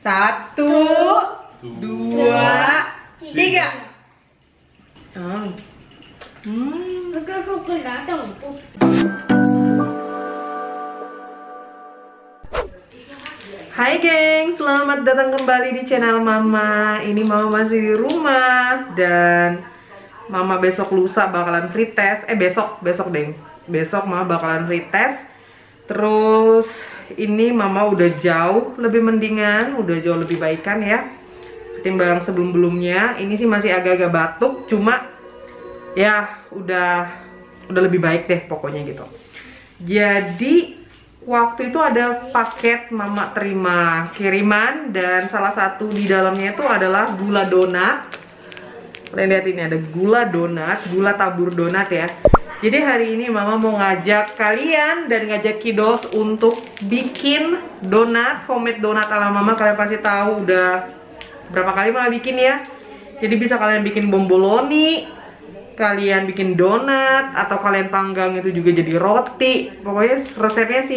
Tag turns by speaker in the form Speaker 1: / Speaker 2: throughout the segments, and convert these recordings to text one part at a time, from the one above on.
Speaker 1: Satu, dua, tiga. Hai geng, selamat datang kembali di channel Mama. Ini Mama masih di rumah dan Mama besok lusa bakalan free test. Besok deh. Besok Mama bakalan free test. Terus ini Mama udah jauh lebih mendingan, udah jauh lebih baikan ya ketimbang sebelum-belumnya. Ini sih masih agak-agak batuk, cuma ya udah lebih baik deh pokoknya gitu. Jadi waktu itu ada paket Mama terima kiriman dan salah satu di dalamnya itu adalah gula donat. Kalian lihat ini ada gula donat, gula tabur donat ya. Jadi hari ini Mama mau ngajak kalian dan ngajak kiddos untuk bikin donat, homemade donat ala Mama. Kalian pasti tahu udah berapa kali Mama bikin ya. Jadi bisa kalian bikin bomboloni, kalian bikin donat, atau kalian panggang itu juga jadi roti. Pokoknya resepnya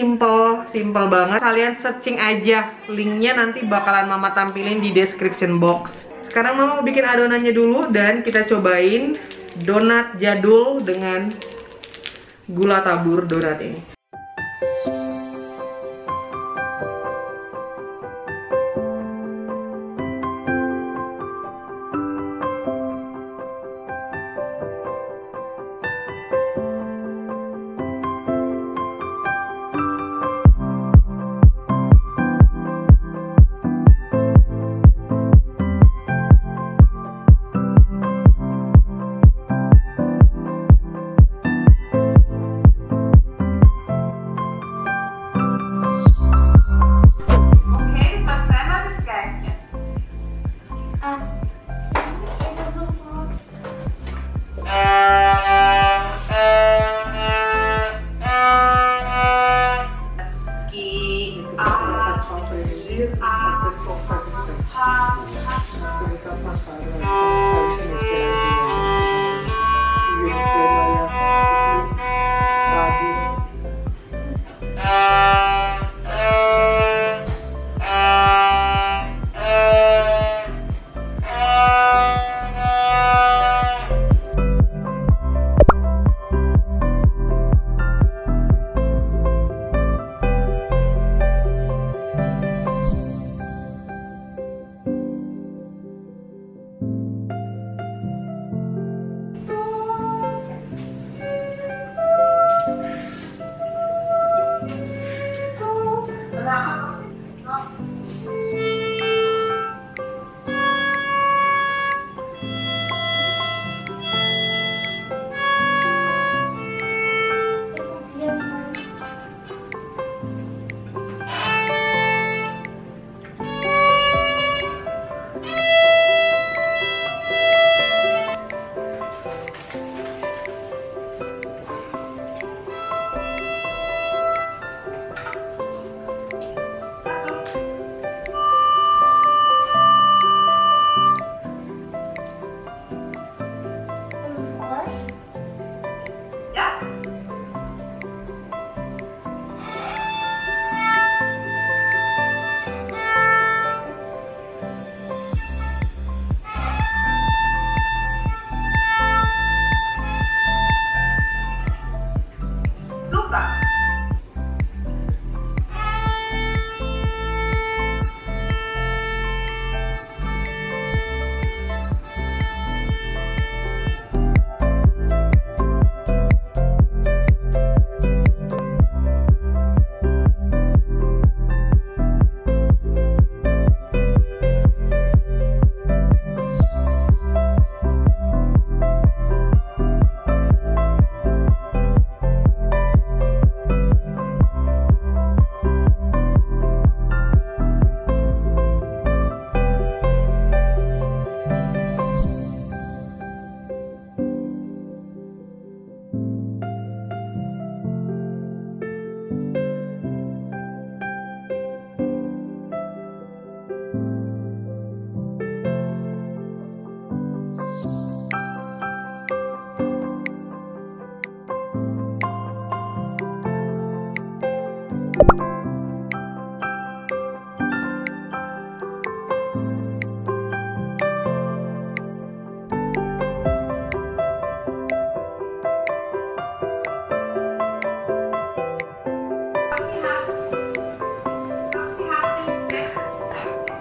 Speaker 1: simple banget. Kalian searching aja, linknya nanti bakalan Mama tampilin di description box. Sekarang Mama mau bikin adonannya dulu dan kita cobain donat jadul dengan gula tabur donat ini.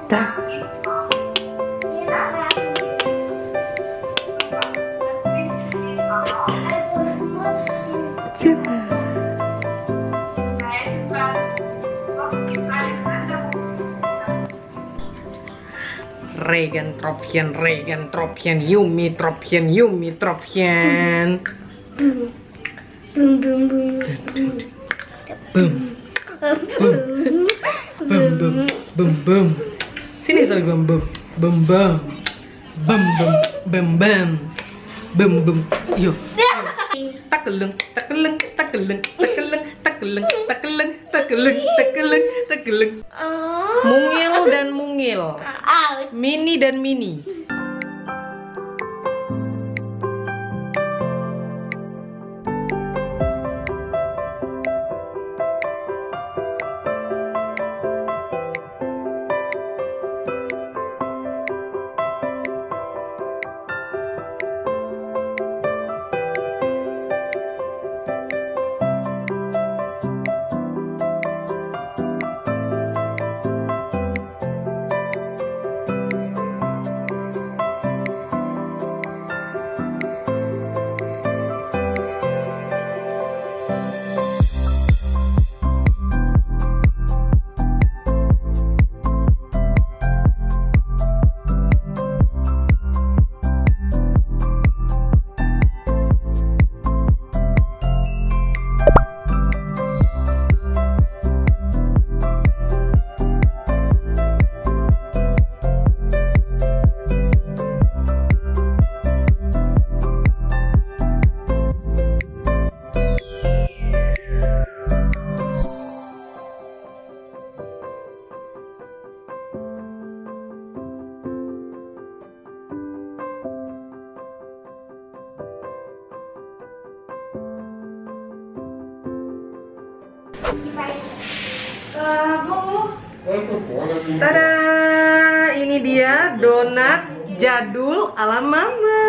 Speaker 1: Tak. Regen Tropien, Yumi Tropien.
Speaker 2: Boom boom boom.
Speaker 1: Bum. Sini Zoe bum. Yo. Takeleng. Mungil dan mungil. Mini dan mini. Tada, ini dia donat jadul ala mama.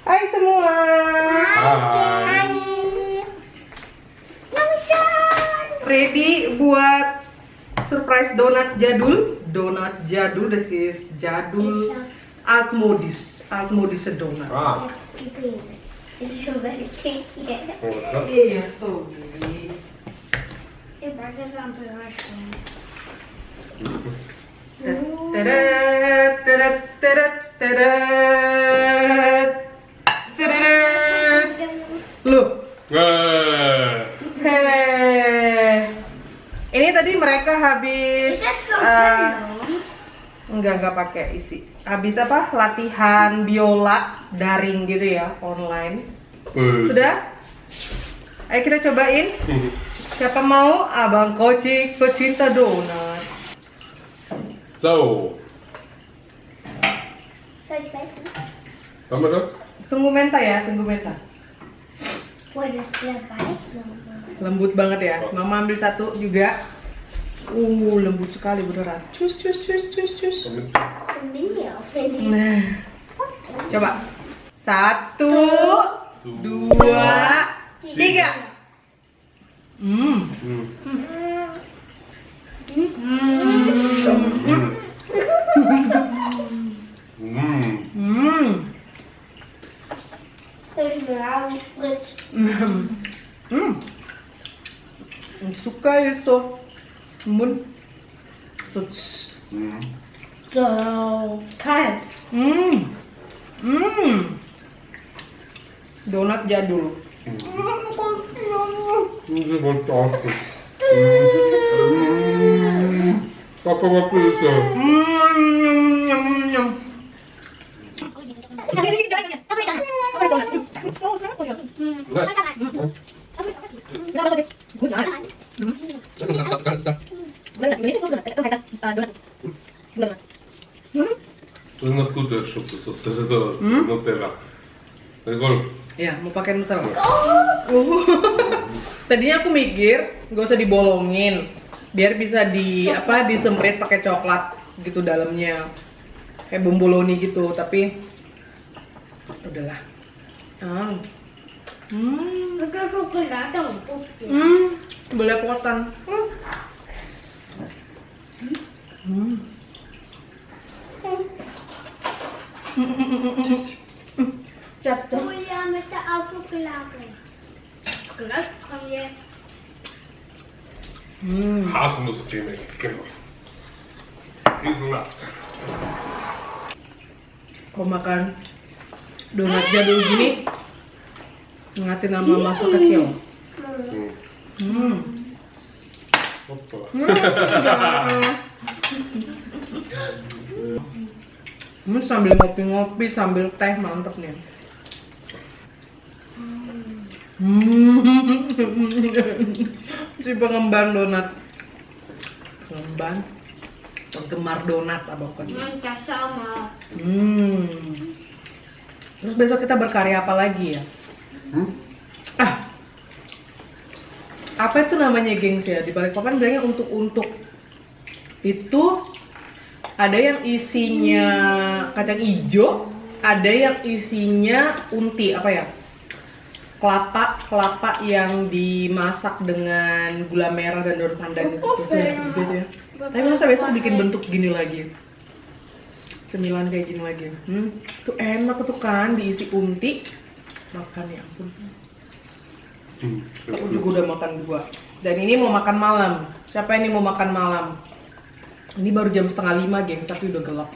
Speaker 1: Hai semua.
Speaker 2: Hai.
Speaker 1: Ready buat surprise donat jadul. Donat jadul, this is jadul altmodis donat.
Speaker 2: Wow. It's so very tasty.
Speaker 1: Iya, so good. Loh. Ini tadi mereka habis enggak pakai isi. Habis apa? Latihan biola daring gitu ya, online. Sudah? Ayo kita cobain. Siapa mau? Abang Kocik pecinta donat.
Speaker 3: So. Kamu dong?
Speaker 1: Tunggu menta ya, tunggu menta. Lembut banget ya. Mama ambil satu juga. Lembut sekali beneran. Cus. Nah, coba. 1, 2, 3. Suka ya so.
Speaker 2: Kalt.
Speaker 1: Donat jadul.
Speaker 3: Ini fantastisk. Papa, vad pyser? Donat kudus också, så Nutella. Det går.
Speaker 1: Ya, mau pakai Nutella. Tadinya aku mikir nggak usah dibolongin, biar bisa disemprit pakai coklat gitu dalamnya, kayak bomboloni gitu. Tapi udahlah. belepotan. Jatuh.
Speaker 2: Kuya, minta aku kelabu. Gelas kaya.
Speaker 3: Haselnusscreme, genau. Riesenlacht.
Speaker 1: Kalau makan donat jadul gini, ingatin nama masa kecil.
Speaker 3: Hoppa.
Speaker 1: Sambil ngopi-ngopi, sambil teh, mantep nih. Si pengemban donat, penggemar donat abang.
Speaker 2: Minta sama.
Speaker 1: Terus besok kita berkarya apa lagi ya? Apa itu namanya, gengs ya? Di Balikpapan bilangnya untuk itu ada yang isinya kacang hijau, ada yang isinya unti, apa ya? Kelapa yang dimasak dengan gula merah dan daun pandan gitu ya. Tapi masa besok bikin bentuk gini lagi, cemilan kayak gini lagi. Tuh enak tuh kan, diisi unti, makan ya ampun. Aku juga udah makan 2. Dan ini mau makan malam. Siapa ini mau makan malam? Ini baru jam 4:30, gengs, tapi udah gelap.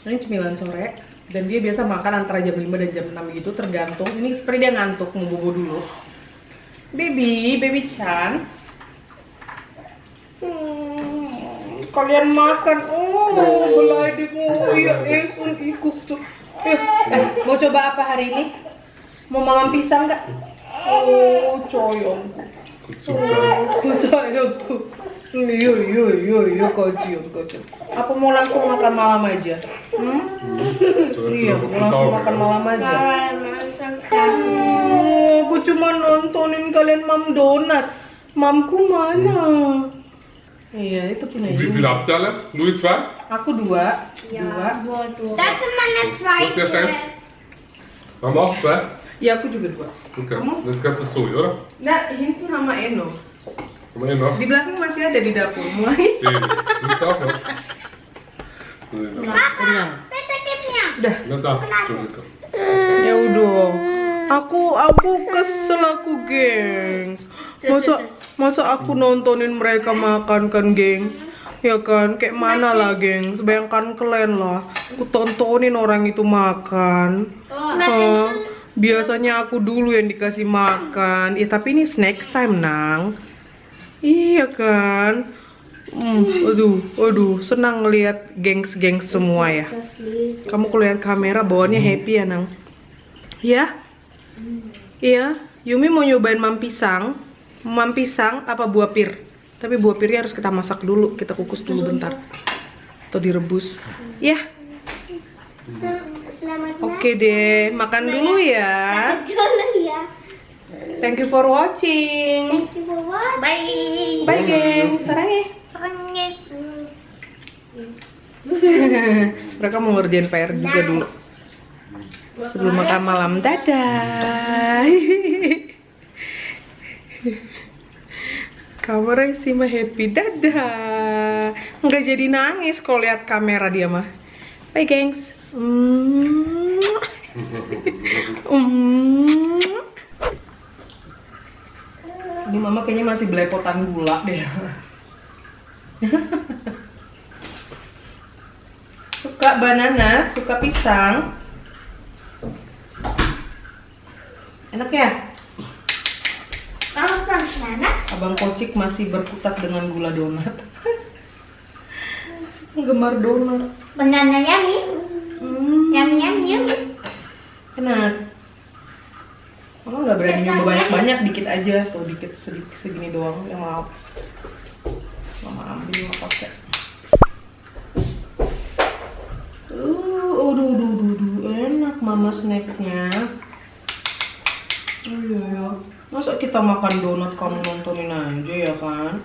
Speaker 1: Ini cemilan sore. Dan dia biasa makan antara jam 5 dan jam 6 gitu, tergantung. Ini seperti dia ngantuk, mau bobo dulu. Baby Chan. Kalian makan. Beladik mau iya, ikut tuh. Mau coba apa hari ini? Mau makan pisang nggak? Coyongku. Coyongku. Iya, kocok. Apa mau langsung makan malam aja? Iya, mau langsung makan malam aja. Aku cuma nontonin kalian mam donat. Mamku mana? Iya, itu punya
Speaker 3: Wie viele habt ihr alle? Nur 2?
Speaker 1: Aku 2.
Speaker 2: Das ist meine
Speaker 3: Was ist der
Speaker 2: zweite.
Speaker 3: Mama auch 2?
Speaker 1: Ya, aku juga 2.
Speaker 3: Okay, das ganze Soja, oder?
Speaker 1: Nah, ini nama Eno.
Speaker 3: Immerhin noch.
Speaker 1: Di belakang masih ada di dapur, mulai.
Speaker 3: Den. Gibt's auch noch?
Speaker 1: Kenyang.
Speaker 2: Bitte gib mir.
Speaker 1: Udah.
Speaker 3: Na da, Entschuldigung.
Speaker 1: Ya udah. Aku kesel aku, gengs. Masa aku nontonin mereka makan kan, gengs? Ya kan, kayak mana lah, gengs? Bayangkan kalian lah, aku tontonin orang itu makan. Biasanya aku dulu yang dikasih makan. Ya tapi ini next time, Nang. Iya kan? Aduh, senang ngeliat gengs-gengs semua ya. Kamu kalau lihat kamera bawaannya happy ya, Nang? Ya? Iya, Yumi mau nyobain mam pisang apa buah pir? Tapi buah pirnya harus kita masak dulu, kita kukus dulu bentar. Atau direbus. Ya. Oke deh, makan dulu ya.
Speaker 2: Dulu ya.
Speaker 1: Thank you for watching.
Speaker 2: Thank you for watching.
Speaker 1: Bye gengs, sarange. Mereka mau ngerjain PR juga dulu sebelum makan malam. Dadah. Kamera sih mah happy. Dadah. Nggak jadi nangis kalau lihat kamera dia mah. Bye gengs. Ini mama kayaknya masih belepotan gula deh. Suka banana, suka pisang. Enak ya?
Speaker 2: Kamu kan sana?
Speaker 1: Abang Kocik masih berkutat dengan gula donat. Penggemar donat.
Speaker 2: Banana yummy. Yum.
Speaker 1: Enak. Mama nggak berani nyoba banyak-banyak, dikit aja. Tuh dikit sedikit segini doang. Ya maaf. Mama ambil mama pakai. Aduh, enak mama snacksnya. Iya. Masa kita makan donat kamu nontonin aja ya kan?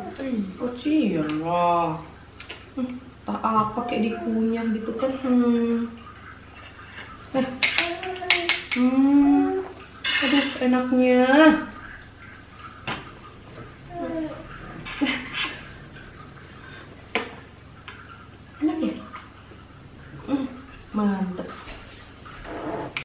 Speaker 1: Kasian lah. Tak apa kayak dikunyah gitu kan. Aduh enaknya. Mantap.